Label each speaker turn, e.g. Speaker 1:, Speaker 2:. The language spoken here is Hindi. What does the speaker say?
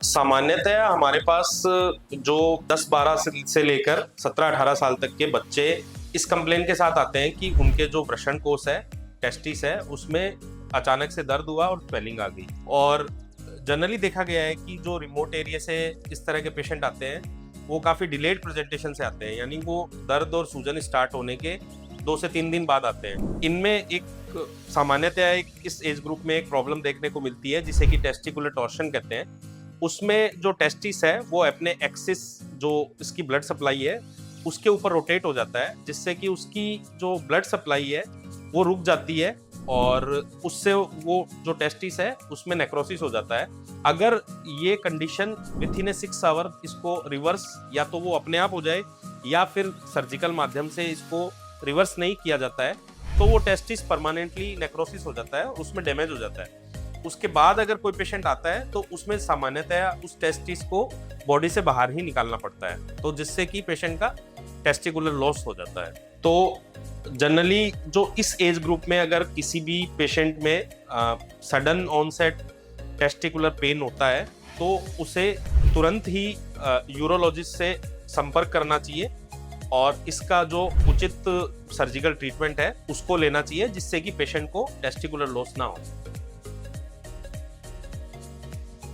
Speaker 1: सामान्यतः हमारे पास जो 10-12 से लेकर 17-18 साल तक के बच्चे इस कंप्लेन के साथ आते हैं कि उनके जो वृषण कोष है, टेस्टिस है, उसमें अचानक से दर्द हुआ और स्वेलिंग आ गई। और जनरली देखा गया है कि जो रिमोट एरिया से इस तरह के पेशेंट आते हैं, वो काफ़ी डिलेड प्रेजेंटेशन से आते हैं, यानी वो दर्द और सूजन स्टार्ट होने के 2 से 3 दिन बाद आते हैं। इनमें एक सामान्यतः इस एज ग्रुप में एक प्रॉब्लम देखने को मिलती है जिसे कि टेस्टिकुलर टॉर्शन कहते हैं। उसमें जो टेस्टिस है वो अपने एक्सिस, जो इसकी ब्लड सप्लाई है, उसके ऊपर रोटेट हो जाता है, जिससे कि उसकी जो ब्लड सप्लाई है वो रुक जाती है और उससे वो जो टेस्टिस है उसमें नेक्रोसिस हो जाता है। अगर ये कंडीशन विथ इन 6 आवर इसको रिवर्स या तो वो अपने आप हो जाए या फिर सर्जिकल माध्यम से इसको रिवर्स नहीं किया जाता है तो वो टेस्टिस परमानेंटली नेक्रोसिस हो जाता है, उसमें डैमेज हो जाता है। उसके बाद अगर कोई पेशेंट आता है तो उसमें सामान्यतः उस टेस्टिस को बॉडी से बाहर ही निकालना पड़ता है, तो जिससे कि पेशेंट का टेस्टिकुलर लॉस हो जाता है। तो जनरली जो इस एज ग्रुप में अगर किसी भी पेशेंट में सडन ऑनसेट टेस्टिकुलर पेन होता है तो उसे तुरंत ही यूरोलॉजिस्ट से संपर्क करना चाहिए और इसका जो उचित सर्जिकल ट्रीटमेंट है उसको लेना चाहिए, जिससे कि पेशेंट को टेस्टिकुलर लॉस ना हो।